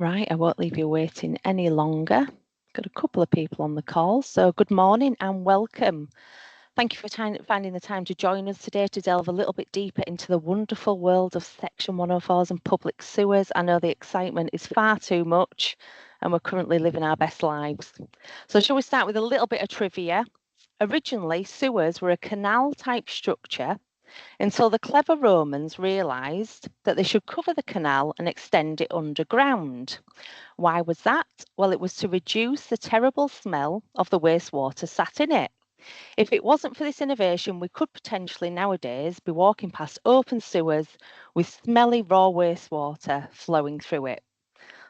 Right, I won't leave you waiting any longer. Got a couple of people on the call, so good morning and welcome. Thank you for finding the time to join us today to delve a little bit deeper into the wonderful world of Section 104's and public sewers. I know the excitement is far too much and we're currently living our best lives. So shall we start with a little bit of trivia? Originally, sewers were a canal-type structure until the clever Romans realised that they should cover the canal and extend it underground. Why was that? Well, it was to reduce the terrible smell of the wastewater sat in it. If it wasn't for this innovation, we could potentially nowadays be walking past open sewers with smelly raw wastewater flowing through it.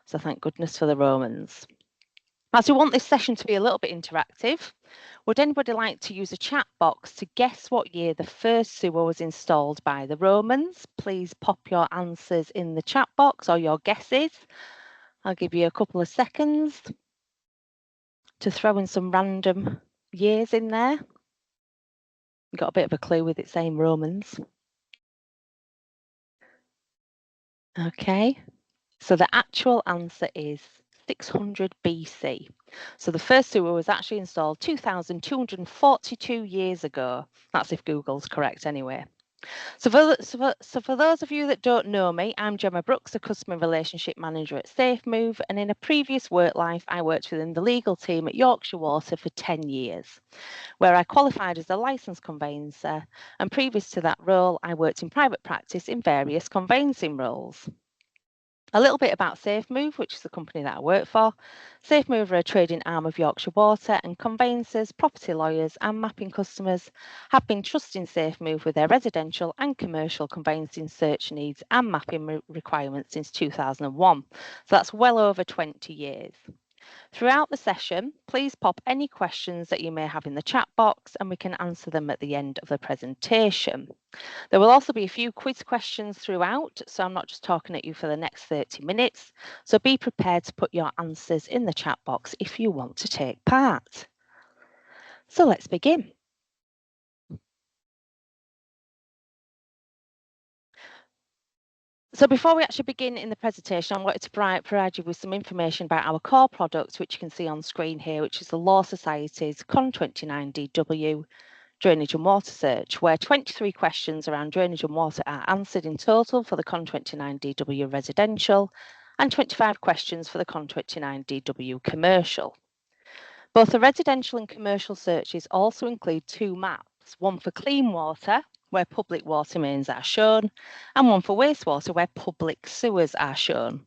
So thank goodness for the Romans. As we want this session to be a little bit interactive, would anybody like to use a chat box to guess what year the first sewer was installed by the Romans? Please pop your answers in the chat box or your guesses. I'll give you a couple of seconds to throw in some random years in there. You got a bit of a clue with it saying Romans. Okay, so the actual answer is 600 BC. So the first sewer was actually installed 2,242 years ago. That's if Google's correct anyway. So for those of you that don't know me, I'm Gemma Brooks, a Customer Relationship Manager at SafeMove, and in a previous work life, I worked within the legal team at Yorkshire Water for 10 years, where I qualified as a licensed conveyancer, and previous to that role, I worked in private practice in various conveyancing roles. A little bit about SafeMove, which is the company that I work for. SafeMove are a trading arm of Yorkshire Water, and conveyancers, property lawyers and mapping customers have been trusting SafeMove with their residential and commercial conveyancing search needs and mapping requirements since 2001. So that's well over 20 years. Throughout the session, please pop any questions that you may have in the chat box and we can answer them at the end of the presentation. There will also be a few quiz questions throughout, so I'm not just talking at you for the next 30 minutes. So be prepared to put your answers in the chat box if you want to take part. So let's begin. So before we actually begin in the presentation, I wanted to provide you with some information about our core product, which you can see on screen here, which is the Law Society's Con29DW Drainage and Water Search, where 23 questions around drainage and water are answered in total for the Con29DW Residential and 25 questions for the Con29DW Commercial. Both the residential and commercial searches also include two maps, one for clean water, where public water mains are shown, and one for wastewater, where public sewers are shown.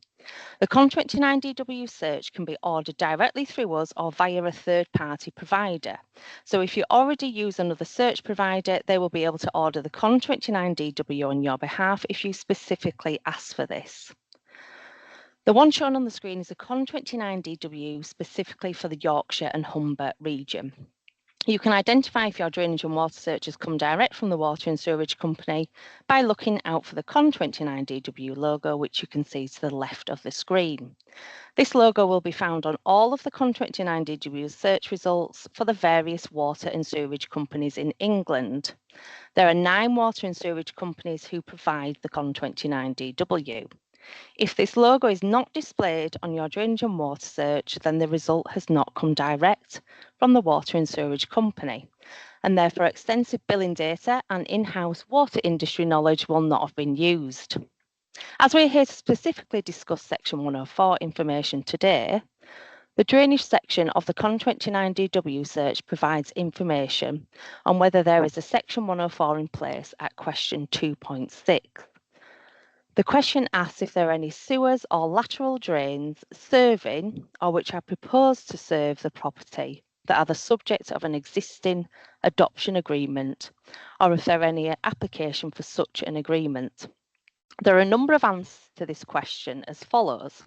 The Con29DW search can be ordered directly through us or via a third-party provider. So if you already use another search provider, they will be able to order the Con29DW on your behalf if you specifically ask for this. The one shown on the screen is a Con29DW specifically for the Yorkshire and Humber region. You can identify if your drainage and water search has come direct from the Water and Sewerage Company by looking out for the Con29DW logo, which you can see to the left of the screen. This logo will be found on all of the Con29DW search results for the various water and sewerage companies in England. There are 9 water and sewerage companies who provide the Con29DW. If this logo is not displayed on your drainage and water search, then the result has not come direct from the Water and Sewerage Company, and therefore extensive billing data and in-house water industry knowledge will not have been used. As we're here to specifically discuss Section 104 information today, the drainage section of the Con29DW search provides information on whether there is a Section 104 in place at question 2.6. The question asks if there are any sewers or lateral drains serving or which are proposed to serve the property that are the subject of an existing adoption agreement, or if there are any application for such an agreement. There are a number of answers to this question as follows.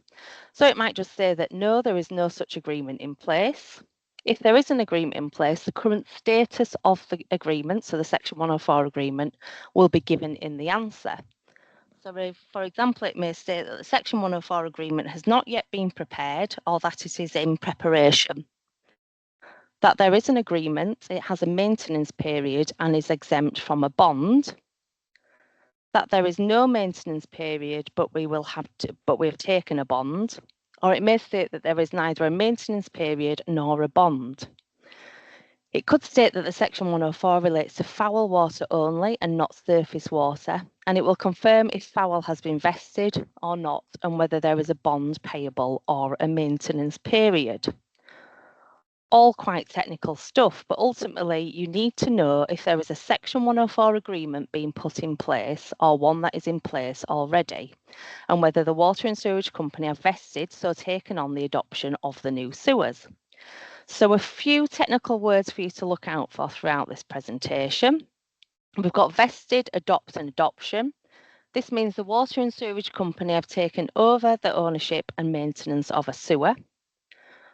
So it might just say that no, there is no such agreement in place. If there is an agreement in place, the current status of the agreement, so the Section 104 agreement, will be given in the answer. So, for example, it may state that the Section 104 agreement has not yet been prepared or that it is in preparation. That there is an agreement, it has a maintenance period and is exempt from a bond. That there is no maintenance period, but we have taken a bond. or it may state that there is neither a maintenance period nor a bond. It could state that the Section 104 relates to foul water only and not surface water, and it will confirm if foul has been vested or not and whether there is a bond payable or a maintenance period. All quite technical stuff, but ultimately you need to know if there is a Section 104 agreement being put in place or one that is in place already, and whether the water and sewerage company have vested, so taken on the adoption of the new sewers. So a few technical words for you to look out for throughout this presentation. We've got vested, adopt and adoption. This means the water and sewerage company have taken over the ownership and maintenance of a sewer.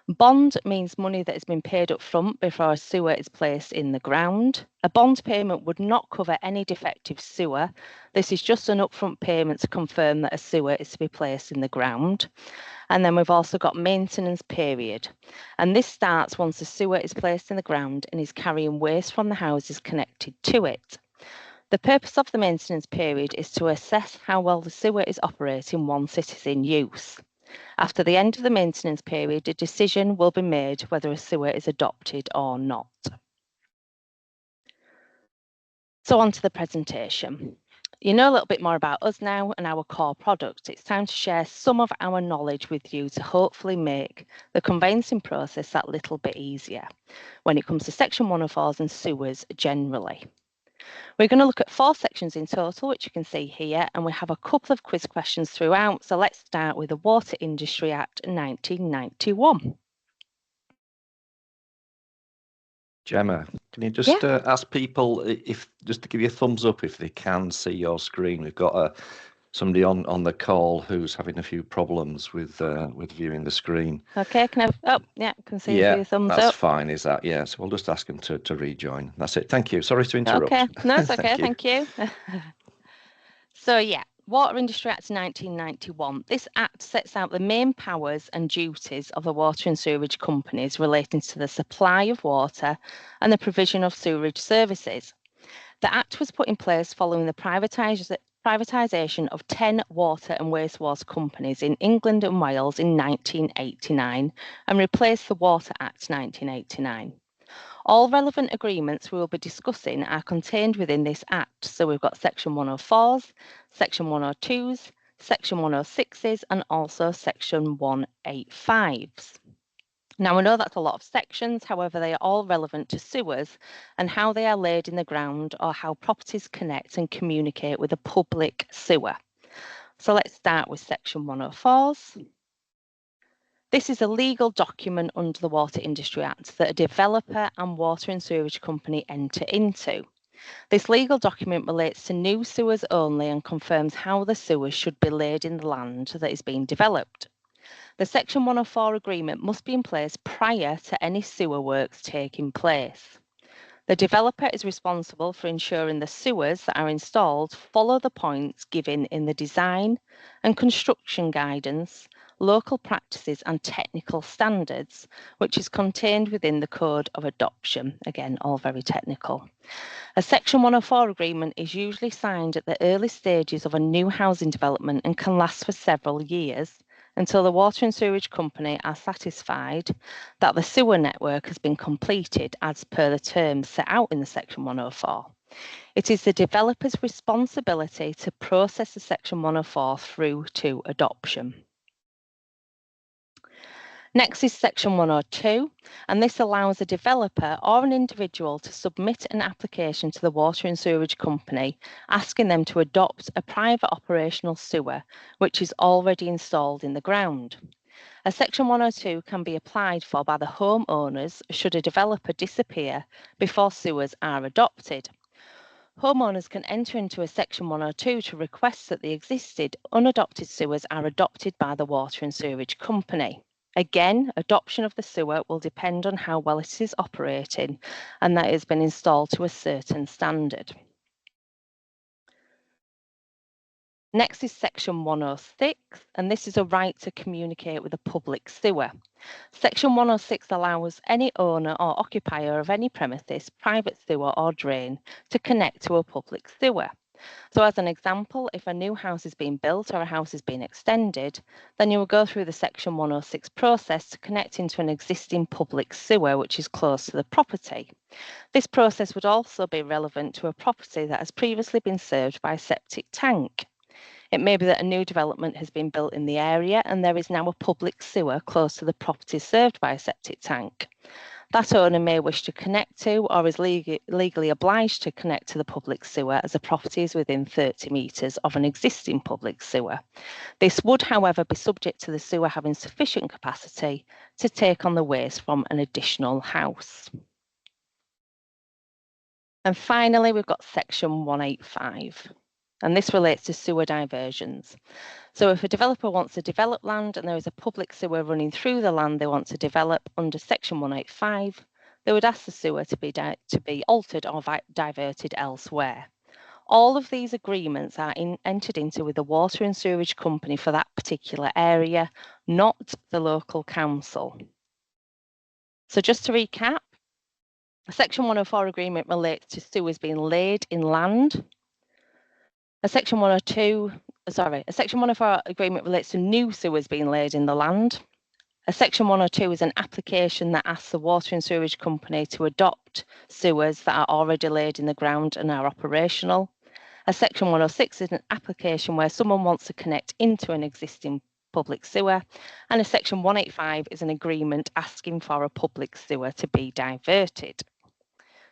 Bond means money that has been paid up front before a sewer is placed in the ground. A bond payment would not cover any defective sewer. This is just an upfront payment to confirm that a sewer is to be placed in the ground. And then we've also got maintenance period. And this starts once the sewer is placed in the ground and is carrying waste from the houses connected to it. The purpose of the maintenance period is to assess how well the sewer is operating once it is in use. After the end of the maintenance period, a decision will be made whether a sewer is adopted or not. So on to the presentation. You know a little bit more about us now and our core product. It's time to share some of our knowledge with you to hopefully make the conveyancing process that little bit easier when it comes to Section 104s and sewers generally. We're going to look at 4 sections in total, which you can see here, and we have a couple of quiz questions throughout. So let's start with the Water Industry Act 1991. Gemma, can you just ask people if just to give you a thumbs up if they can see your screen? We've got somebody on the call who's having a few problems with viewing the screen. Okay, can can see a few thumbs up. That's fine. Is that so? We'll just ask them to rejoin. That's it. Thank you. Sorry to interrupt. Okay, no, it's okay. Thank you. So Water Industry Act 1991. This act sets out the main powers and duties of the water and sewerage companies relating to the supply of water and the provision of sewerage services. The act was put in place following the privatisation of 10 water and wastewater companies in England and Wales in 1989 and replaced the Water Act 1989. All relevant agreements we will be discussing are contained within this Act. So we've got Section 104's, Section 102's, Section 106's and also Section 185's. Now, we know that's a lot of sections, however, they are all relevant to sewers and how they are laid in the ground or how properties connect and communicate with a public sewer. So let's start with Section 104's. This is a legal document under the Water Industry Act that a developer and water and sewerage company enter into. This legal document relates to new sewers only and confirms how the sewers should be laid in the land that is being developed. The Section 104 agreement must be in place prior to any sewer works taking place. The developer is responsible for ensuring the sewers that are installed follow the points given in the design and construction guidance, local practices and technical standards, which is contained within the Code of Adoption. Again, all very technical. A Section 104 agreement is usually signed at the early stages of a new housing development and can last for several years until the water and sewerage company are satisfied that the sewer network has been completed as per the terms set out in the Section 104. It is the developer's responsibility to process the Section 104 through to adoption. Next is Section 102, and this allows a developer or an individual to submit an application to the water and sewerage company asking them to adopt a private operational sewer which is already installed in the ground. A Section 102 can be applied for by the homeowners should a developer disappear before sewers are adopted. Homeowners can enter into a Section 102 to request that the existing unadopted sewers are adopted by the water and sewerage company. Again, adoption of the sewer will depend on how well it is operating and that it has been installed to a certain standard. Next is Section 106, and this is a right to communicate with a public sewer. Section 106 allows any owner or occupier of any premises, private sewer or drain to connect to a public sewer. So as an example, if a new house is being built or a house is being extended, then you will go through the Section 106 process to connect into an existing public sewer which is close to the property. This process would also be relevant to a property that has previously been served by a septic tank. It may be that a new development has been built in the area and there is now a public sewer close to the property served by a septic tank. That owner may wish to connect to or is legally obliged to connect to the public sewer as a property is within 30 metres of an existing public sewer. This would, however, be subject to the sewer having sufficient capacity to take on the waste from an additional house. And finally, we've got Section 185, and this relates to sewer diversions. So if a developer wants to develop land and there is a public sewer running through the land they want to develop under Section 185, they would ask the sewer to be altered or diverted elsewhere. All of these agreements are entered into with the water and sewerage company for that particular area, not the local council. So just to recap, a Section 104 agreement relates to sewers being laid in land. A Section 104 agreement relates to new sewers being laid in the land. A Section 102 is an application that asks the water and sewerage company to adopt sewers that are already laid in the ground and are operational. A Section 106 is an application where someone wants to connect into an existing public sewer. And a Section 185 is an agreement asking for a public sewer to be diverted.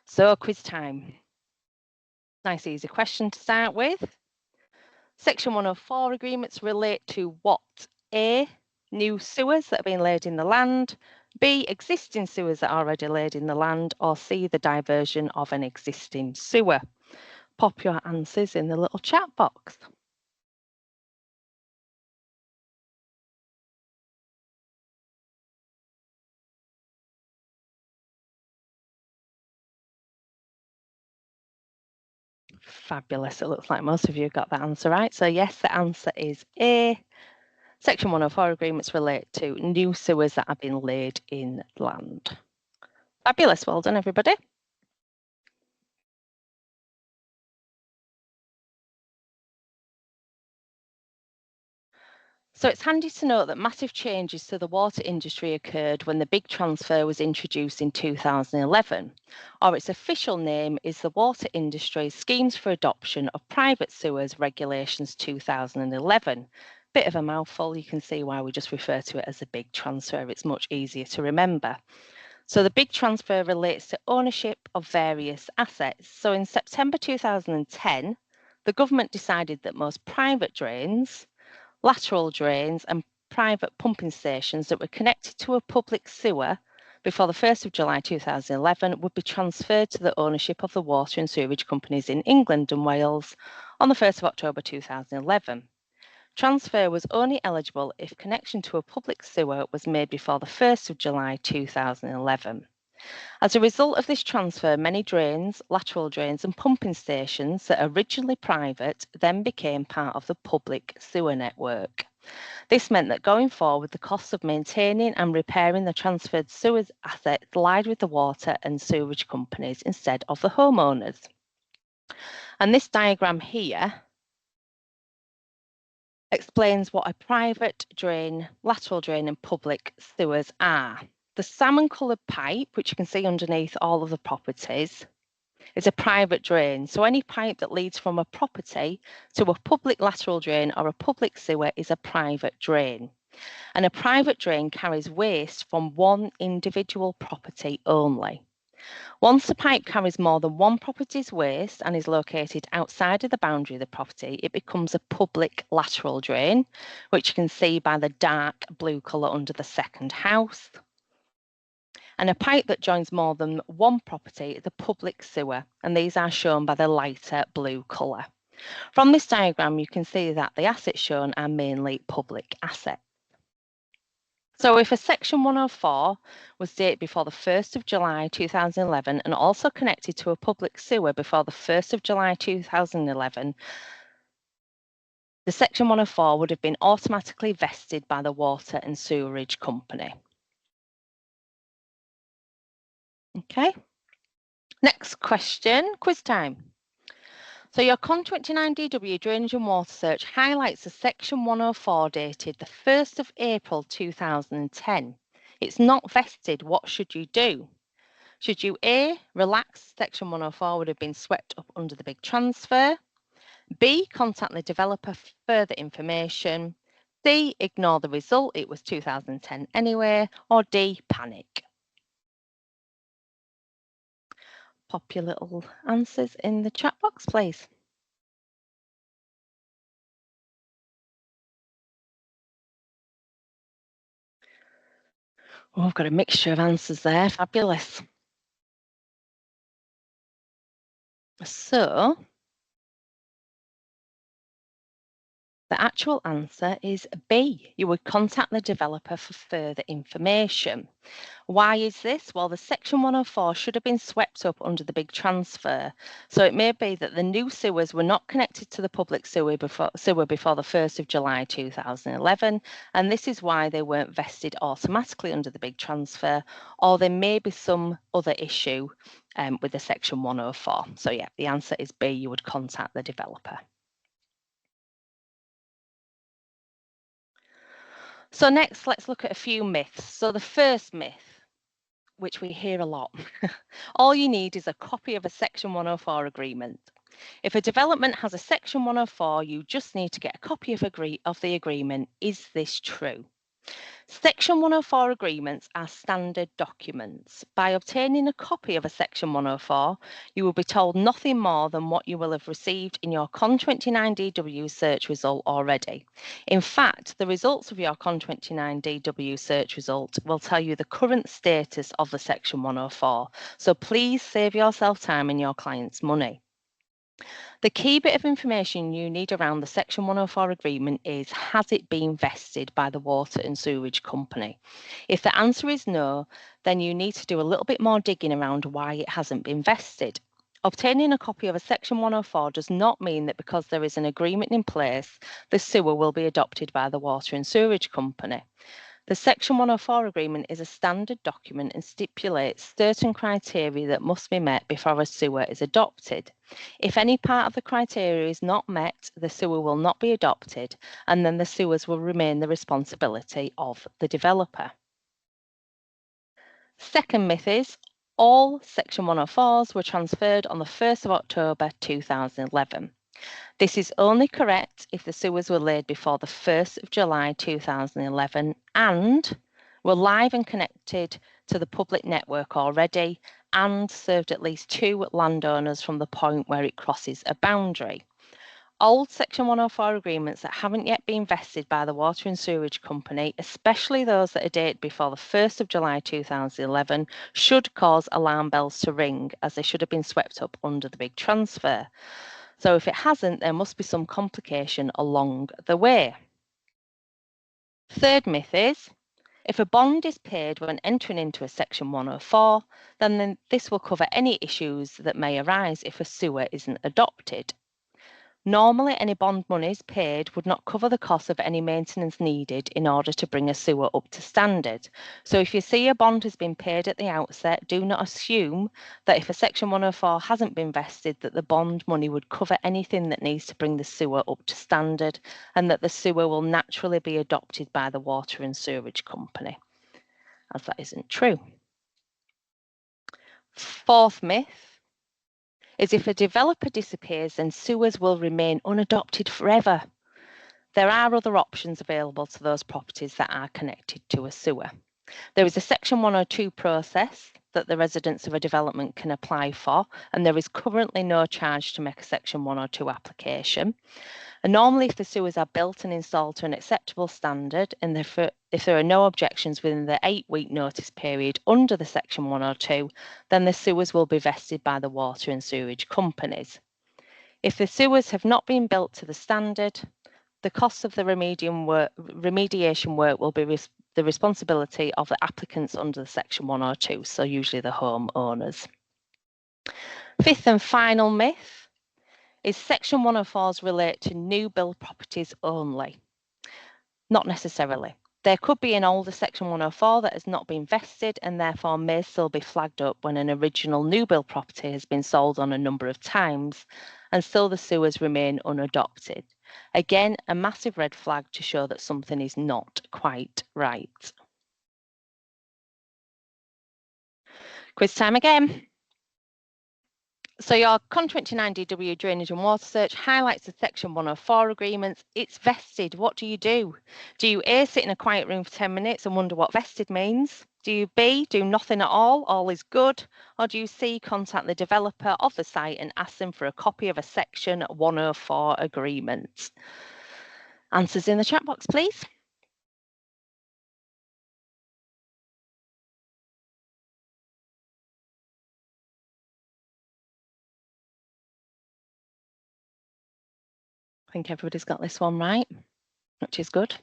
So, quiz time. Nice easy question to start with. Section 104 agreements relate to what? A, new sewers that are being laid in the land, B, existing sewers that are already laid in the land, or C, the diversion of an existing sewer. Pop your answers in the little chat box. Fabulous. It looks like most of you got that answer right. So yes, the answer is A. Section 104 agreements relate to new sewers that have been laid in land. Fabulous. Well done, everybody. So it's handy to note that massive changes to the water industry occurred when the big transfer was introduced in 2011, or its official name is the Water Industry Schemes for Adoption of Private Sewers Regulations 2011. Bit of a mouthful, you can see why we just refer to it as a big transfer, it's much easier to remember. So the big transfer relates to ownership of various assets. So in September 2010, the government decided that most private drains, lateral drains and private pumping stations that were connected to a public sewer before the 1st of July 2011 would be transferred to the ownership of the water and sewerage companies in England and Wales on the 1st of October 2011. Transfer was only eligible if connection to a public sewer was made before the 1st of July 2011. As a result of this transfer, many drains, lateral drains and pumping stations that are originally private then became part of the public sewer network. This meant that going forward, the costs of maintaining and repairing the transferred sewers assets lied with the water and sewerage companies instead of the homeowners. And this diagram here explains what a private drain, lateral drain and public sewers are. The salmon coloured pipe, which you can see underneath all of the properties, is a private drain. So any pipe that leads from a property to a public lateral drain or a public sewer is a private drain. And a private drain carries waste from one individual property only. Once the pipe carries more than one property's waste and is located outside of the boundary of the property, it becomes a public lateral drain, which you can see by the dark blue colour under the second house. And a pipe that joins more than one property is a public sewer, and these are shown by the lighter blue colour. From this diagram, you can see that the assets shown are mainly public assets. So if a Section 104 was dated before the 1st of July 2011 and also connected to a public sewer before the 1st of July 2011, the Section 104 would have been automatically vested by the water and sewerage company. Okay, next question, quiz time. So your Con29DW Drainage and Water Search highlights a Section 104 dated the 1st of April 2010. It's not vested. What should you do? Should you A, relax, Section 104 would have been swept up under the big transfer. B, contact the developer for further information. C, ignore the result, it was 2010 anyway. Or D, panic. Pop your little answers in the chat box, please. Oh, I've got a mixture of answers there. Fabulous. So the actual answer is B. You would contact the developer for further information. Why is this? Well, the Section 104 should have been swept up under the big transfer. So it may be that the new sewers were not connected to the public sewer before the 1st of July 2011, and this is why they weren't vested automatically under the big transfer, or there may be some other issue with the Section 104. So yeah, the answer is B. You would contact the developer. So next, let's look at a few myths. So the first myth, which we hear a lot, all you need is a copy of a Section 104 agreement. If a development has a Section 104, you just need to get a copy of the agreement. Is this true? Section 104 agreements are standard documents. By obtaining a copy of a Section 104, you will be told nothing more than what you will have received in your Con29DW search result already. In fact, the results of your Con29DW search result will tell you the current status of the Section 104. So please save yourself time and your client's money. The key bit of information you need around the Section 104 agreement is, has it been vested by the Water and Sewerage Company? If the answer is no, then you need to do a little bit more digging around why it hasn't been vested. Obtaining a copy of a Section 104 does not mean that because there is an agreement in place, the sewer will be adopted by the Water and Sewerage Company. The Section 104 agreement is a standard document and stipulates certain criteria that must be met before a sewer is adopted. If any part of the criteria is not met, the sewer will not be adopted, and then the sewers will remain the responsibility of the developer. Second myth is, all Section 104s were transferred on the 1st of October 2011. This is only correct if the sewers were laid before the 1st of July 2011 and were live and connected to the public network already and served at least 2 landowners from the point where it crosses a boundary. Old Section 104 agreements that haven't yet been vested by the Water and Sewerage Company, especially those that are dated before the 1st of July 2011, should cause alarm bells to ring, as they should have been swept up under the big transfer. So if it hasn't, there must be some complication along the way. Third myth is, if a bond is paid when entering into a Section 104, then this will cover any issues that may arise if a sewer isn't adopted. Normally, any bond monies paid would not cover the cost of any maintenance needed in order to bring a sewer up to standard. So if you see a bond has been paid at the outset, do not assume that if a Section 104 hasn't been vested, that the bond money would cover anything that needs to bring the sewer up to standard, and that the sewer will naturally be adopted by the Water and Sewerage Company, as that isn't true. Fourth myth is, if a developer disappears, then sewers will remain unadopted forever. There are other options available to those properties that are connected to a sewer. There is a Section 102 process that the residents of a development can apply for, and there is currently no charge to make a Section 102 application. And normally, if the sewers are built and installed to an acceptable standard, and if there are no objections within the 8-week notice period under the Section 102, then the sewers will be vested by the Water and Sewerage Companies. If the sewers have not been built to the standard, the cost of the remediation work will be the responsibility of the applicants under the Section 102, so usually the homeowners. Fifth and final myth is Section 104s relate to new build properties only. Not necessarily. There could be an older Section 104 that has not been vested and therefore may still be flagged up when an original new build property has been sold on a number of times. and still the sewers remain unadopted. Again, a massive red flag to show that something is not quite right. Quiz time again. So your Con29DW Drainage and Water Search highlights the Section 104 agreements. It's vested. What do? Do you A, sit in a quiet room for 10 minutes and wonder what vested means? Do you B, do nothing at all is good? Or do you C, contact the developer of the site and ask them for a copy of a Section 104 agreement? Answers in the chat box, please. I think everybody's got this one right, which is good.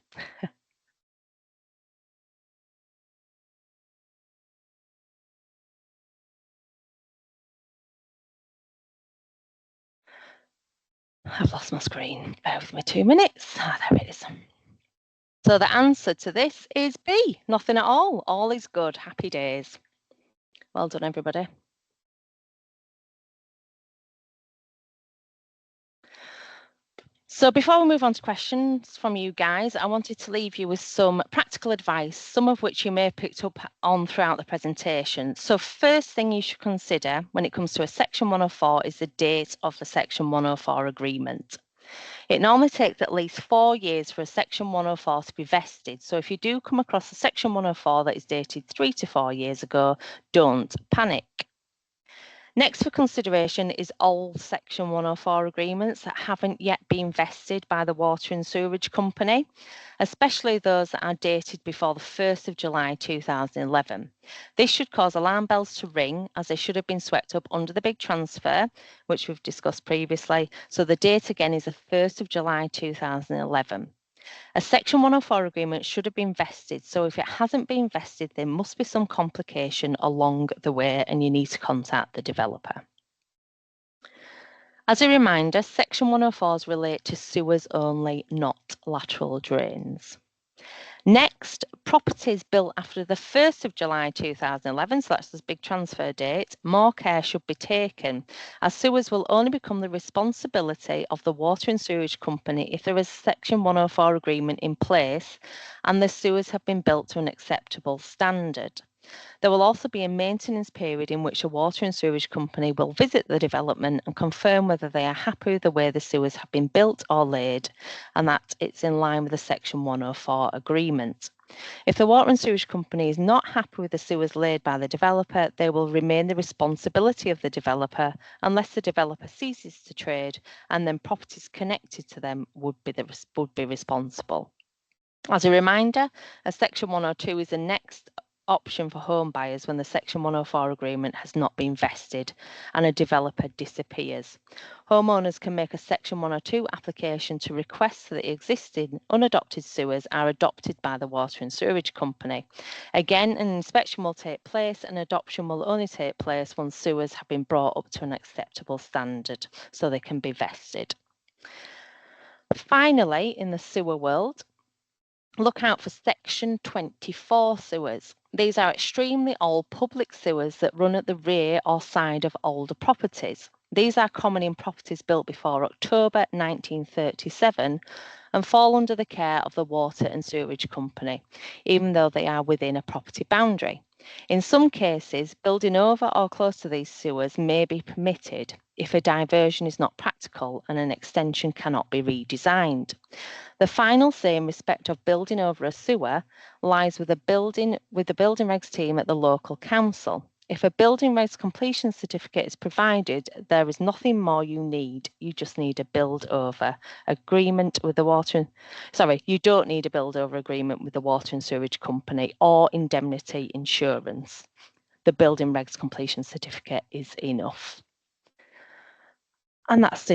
I've lost my screen. Bear with me 2 minutes. There it is. So the answer to this is B, nothing at all. All is good. Happy days. Well done, everybody. So before we move on to questions from you guys, I wanted to leave you with some practical advice, some of which you may have picked up on throughout the presentation. So first thing you should consider when it comes to a Section 104 is the date of the Section 104 agreement. It normally takes at least 4 years for a Section 104 to be vested. So if you do come across a Section 104 that is dated 3 to 4 years ago, don't panic. Next for consideration is all Section 104 agreements that haven't yet been vested by the Water and Sewerage Company, especially those that are dated before the 1st of July 2011. This should cause alarm bells to ring, as they should have been swept up under the big transfer, which we've discussed previously. So the date again is the 1st of July 2011. A Section 104 agreement should have been vested, so if it hasn't been vested, there must be some complication along the way and you need to contact the developer. As a reminder, Section 104s relate to sewers only, not lateral drains. Next, properties built after the 1st of July 2011, so that's the big transfer date, more care should be taken, as sewers will only become the responsibility of the Water and Sewerage Company if there is a Section 104 agreement in place and the sewers have been built to an acceptable standard. There will also be a maintenance period in which a Water and Sewerage Company will visit the development and confirm whether they are happy with the way the sewers have been built or laid, and that it's in line with the Section 104 agreement. If the Water and Sewerage Company is not happy with the sewers laid by the developer, they will remain the responsibility of the developer unless the developer ceases to trade, and then properties connected to them would be responsible. As a reminder, a Section 102 is the next option for home buyers when the Section 104 agreement has not been vested and a developer disappears. Homeowners can make a Section 102 application to request that the existing unadopted sewers are adopted by the Water and Sewerage Company. Again, an inspection will take place and adoption will only take place once sewers have been brought up to an acceptable standard so they can be vested. Finally, in the sewer world, look out for Section 24 sewers. These are extremely old public sewers that run at the rear or side of older properties. These are common in properties built before October 1937 and fall under the care of the Water and Sewerage Company, even though they are within a property boundary. In some cases, building over or close to these sewers may be permitted if a diversion is not practical and an extension cannot be redesigned. The final say in respect of building over a sewer lies with the building regs team at the local council. If a building regs completion certificate is provided, there is nothing more you need. You just need a build over agreement with the you don't need a build over agreement with the Water and Sewerage Company or indemnity insurance. The building regs completion certificate is enough. And that's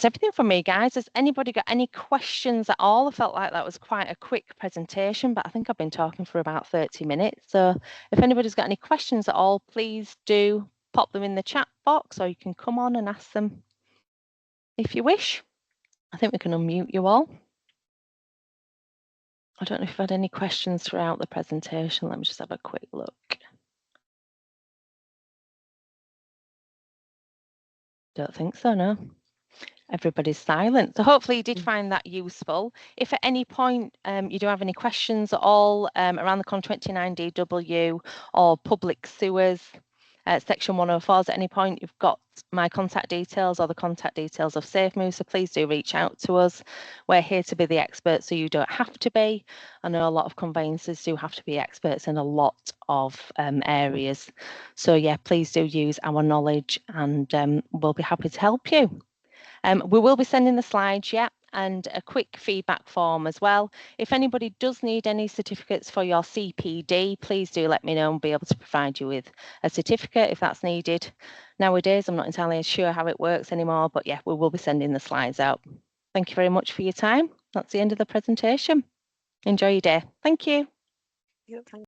everything from me, guys. Has anybody got any questions at all? I felt like that was quite a quick presentation, but I think I've been talking for about 30 minutes. So if anybody's got any questions at all, please do pop them in the chat box, or you can come on and ask them if you wish. I think we can unmute you all. I don't know if you've had any questions throughout the presentation. Let me just have a quick look. Don't think so, no. Everybody's silent. So hopefully you did find that useful. If at any point you do have any questions at all around the Con 29DW or public sewers, Section 104's at any point, you've got my contact details or the contact details of SafeMove, so please do reach out to us. We're here to be the experts, so you don't have to be. I know a lot of conveyancers do have to be experts in a lot of areas. So yeah, please do use our knowledge and we'll be happy to help you. We will be sending the slides, and a quick feedback form as well. If anybody does need any certificates for your CPD, please do let me know and be able to provide you with a certificate if that's needed. Nowadays, I'm not entirely sure how it works anymore, but yeah, we will be sending the slides out. Thank you very much for your time. That's the end of the presentation. Enjoy your day. Thank you. Thank